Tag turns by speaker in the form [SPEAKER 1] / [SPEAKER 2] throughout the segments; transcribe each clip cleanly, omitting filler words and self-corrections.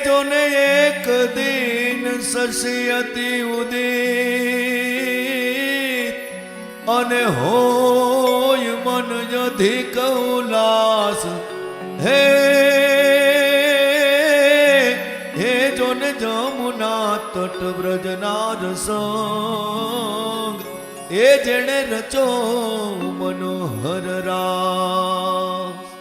[SPEAKER 1] જોને એક દિન શશી અતિ ઉદિત અને હોય મન અધિક ઉલ્લાસ હે જોને જમુના તટ બ્રજના રસંગ એ જેણે રચો મનોહર રાસ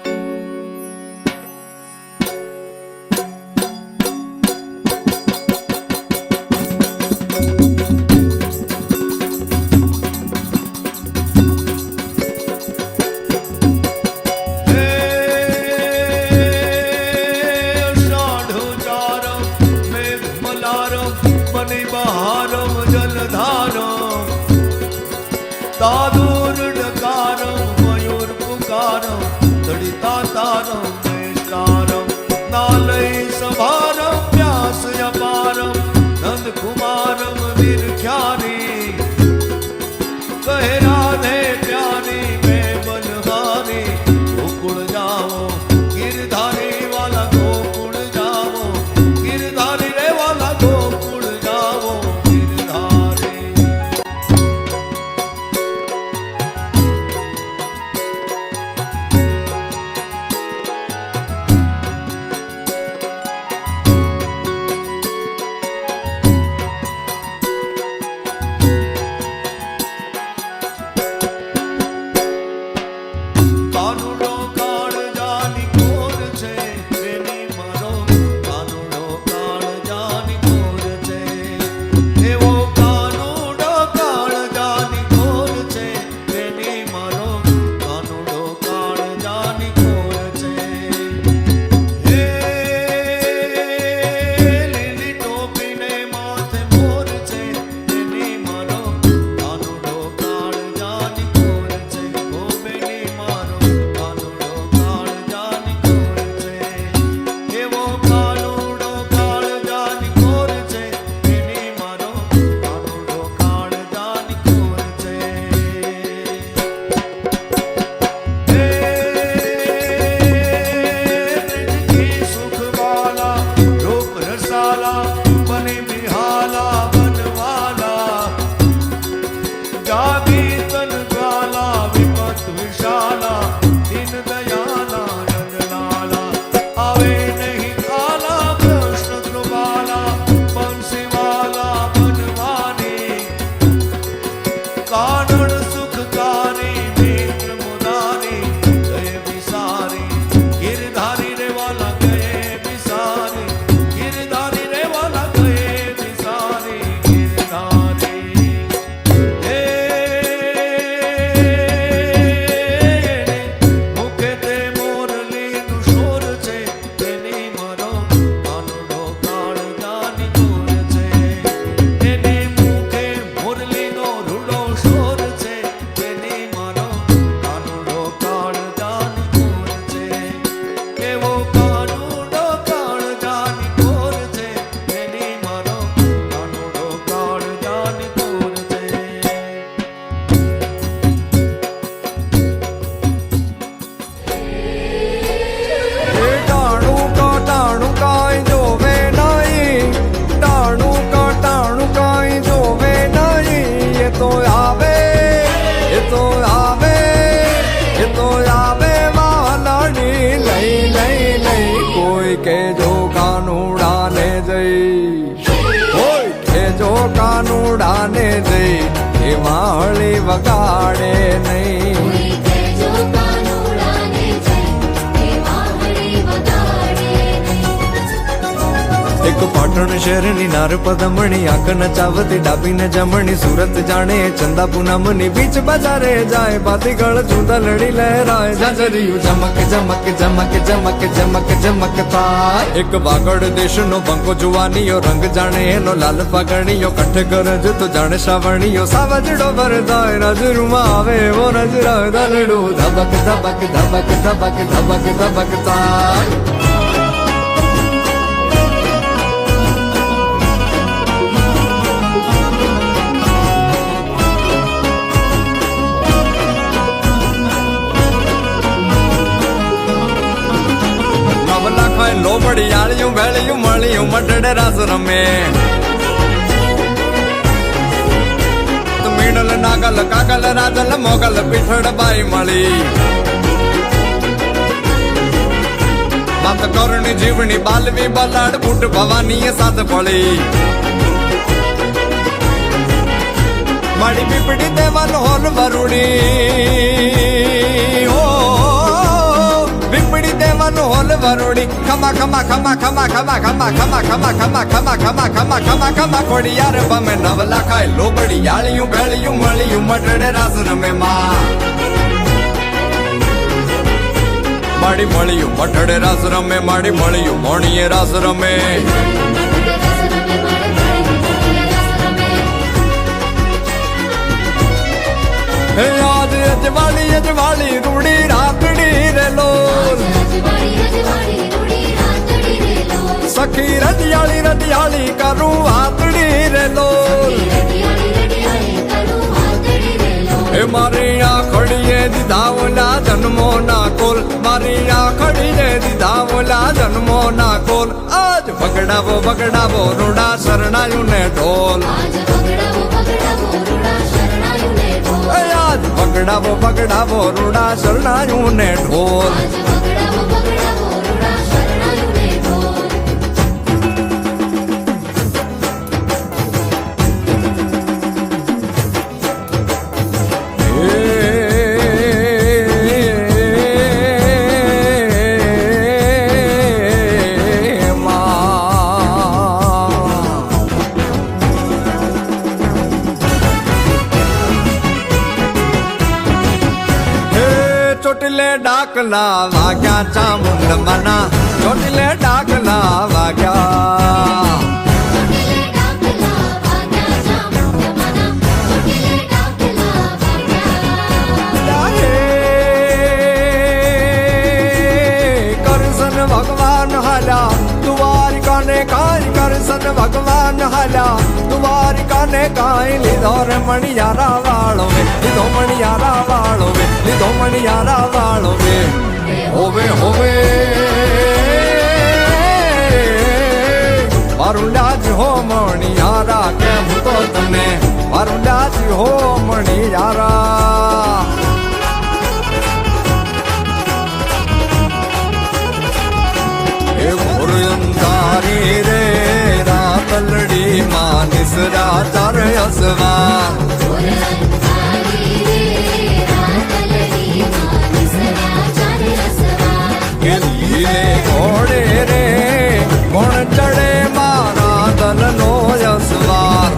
[SPEAKER 1] दादूर डकारम मयूर पुकारम तड़िता तारम निष्कारम नालय सभारम व्यास अपारम नंद कुमारम विरख्यारी कहे राधे प्यारी मैं बलहारी गोकुल जाओ गिरधारी वाला गोकुल जाओ गिरधारी रे वाला गोकुल जाओ
[SPEAKER 2] के जो कानूड़ा ने जई होय के जो कानूड़ा ने जई के माहली वगाड़े नहीं एक पाटण शहरनी नार पदमणी आंख नचावती डाबी न जमणी सूरत जाने चंदा पूनमनी बीच बाजारे जाए बाती गळ जूता लड़ी लहराए झांझरिયું चमक चमक चमक चमक चमक चमकता एक वागड़ देश नो बंको जुवानियो रंग जाने एनो लाल पागणियो कठ गरज तो जाने श्रावणियो सावजड़ो भरदाय नजरुमा आवे वो नजरा दलड़ू धबक धबक धबक धबक धबक धबकता વેળિયું મળ્યું મટડે રાસ રમે મીણલ નાગલ કાગલ રાજલ મોગલ પીઠડ બાઈ મળી માત કરણી જીવણી બાલવી બલાડ બુટ ભવાની સાથ પડી માડી પીપડી દેવાલ હોલ વરુડી ઓ પીપડી દેવાલ હોલ વરુડી ખમા ખમા ખમા ખમા ખમા ખમા ખમા ખમા ખમા ખમા ખમા ખમા ખમા ખમા ખોડી યાર પમે નવલા ખાય લોબડી યાળિયું ભેળિયું મળ્યું મટડે રાસ રમે માં માડી મળ્યું મટડે રાસ રમે માડી મળ્યું મોણીએ રાસ રમે હે આજ અજવાળી રૂડી રાતડી રે લોલ સખી રજિયાળી કરું હાથડી રે લોલ હે મારી આખડીએ દીધા ઓલા જન્મો ના કોલ મારી આખડીએ દીધા ઓલા જન્મો ના કોલ આજ બગડાવો બગડાવો રૂડા શરણાયું ને ઢોલ આજ બગડાવો બગડાવો રૂડા શરણાયું ને ઢોલ ચોટીલે ડાકલા વાગ્યા ચામુંડ મના ચોટીલે ડાકલા વાગ્યા કરશન ભગવાન હાલ્યા દ્વારિકાને કાંઈ કરશન ભગવાન હાલ્યા દ્વારિકાને કાંઈ લીધો રે મણિયારા વાળો લીધો મણિયારા વાળો લીધો મણિયારા વાળો વે હોવે હોવે મારું લાજ હો મણિયારા કેમ તો તને મારું લાજ હો મણિયારા એ ઘોર અંધારી રે રાતલડી માં નિસરા ચાર અસવા ઘોડે રે કોણ ચડે મારા દલનો યસવાર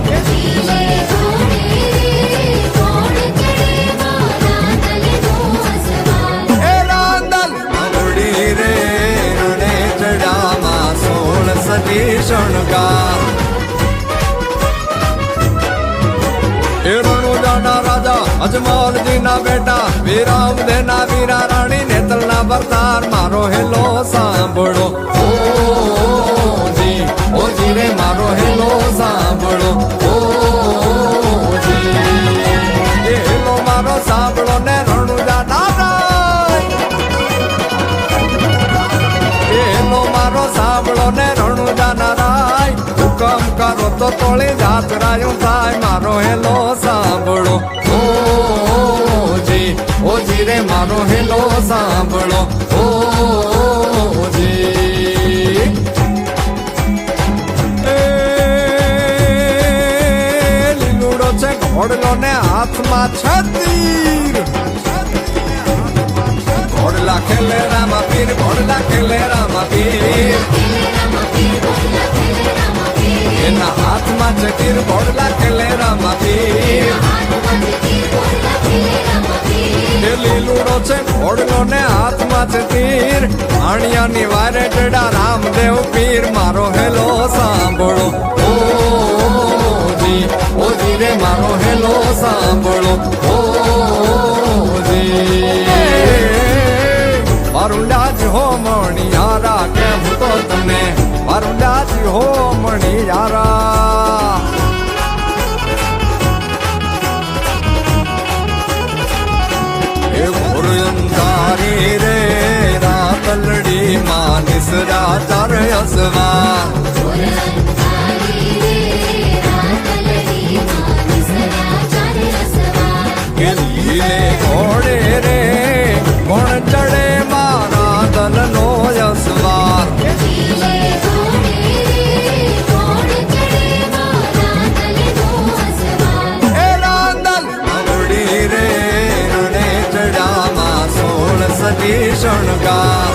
[SPEAKER 2] એ રાંદલ ઘોડી રે રણે ચડામાં 16 સતી શણગાર એ રણુજાના રાજા અજમલજી ના બેટા વીરામ દેના વીરા રાણી નેતલ ના બરતાર મારો હેલો સાંભળો ઓજી રે મારો હેલો સાંભળો ઓજી એ હેલો મારો સાંભળો ને રણુજાના રાય એ હેલો મારો સાંભળો ને રણુજાના રાય હુકમ કરો તો તોળી જાત રાયું થાય મારો હેલો સાંભળો ઓજી રે મારો હેલો સાંભળો ઓજી લીલુડો છે ઘોડલો ને હાથમાં છતીર ઘોડલા ખેલે રામા પીર ઘોડલા ખેલે રામા પીર એના હાથમાં ચકીર ઘોડલા ખેલે રામા પીર લીલુડો છે ઘોડલો ને હાથમાં છે તીર આણિયાની વારે ચડા રામદેવ પીર મારો હેલો સાંભળો ઓજી રે મારો હેલો સાંભળો ઓજી મારું લાજ હો મણિયારા કેમ તો તને મારું લાજ હો મણિયારા અંધારી રે રાતલડી માં નિસરા ચાર અસવાર કે લીલે ઘોડે રે કોણ ચડે મારા દલનો અસવાર એ રાંદલ આવડી રે રણે ચડામાં 16 સદી શણગાર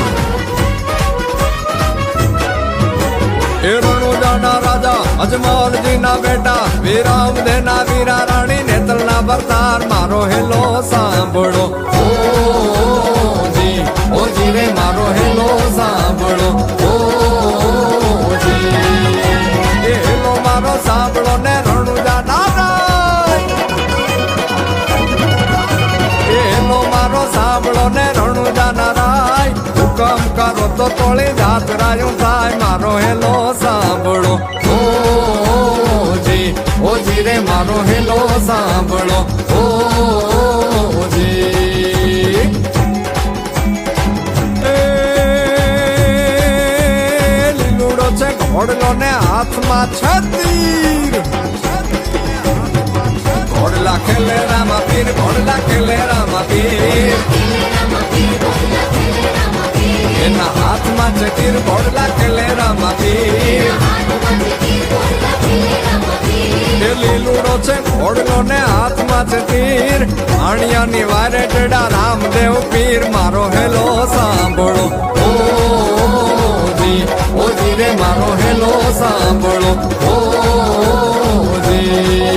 [SPEAKER 2] એ રણુજાના રાજા અજમલજીના બેટા વીરામદેના વીરા રાણી નેતલના ભરતાર મારો હેલો સાંભળો ઓ જી રે મારો હેલો સાંભળો જી એ હેલો મારો સાંભળો ને રણુજાના રાય એ હેલો મારો સાંભળો ને રણુજાના રાય હુકમ કરો તો તોળી જાત રાયું થાય મારો હેલો સાંભળો ઓ જી રે મારો હેલો સાંભળો જી એ લીલુડો છે ઘોડલો ને હાથમાં છતીર ઘોડલા ખેલે રામા પીર ઘોડલા ખેલે રામા પીર એના હાથમાં છે તીર ઘોડલા ખેલે રામા પીર એ લીલુડો છે ઘોડલો ને હાથમાં છે તીર આણિયાની વારે ચડા રામદેવ પીર મારો હેલો સાંભળો ઓ જી રે મારો હેલો સાંભળો જી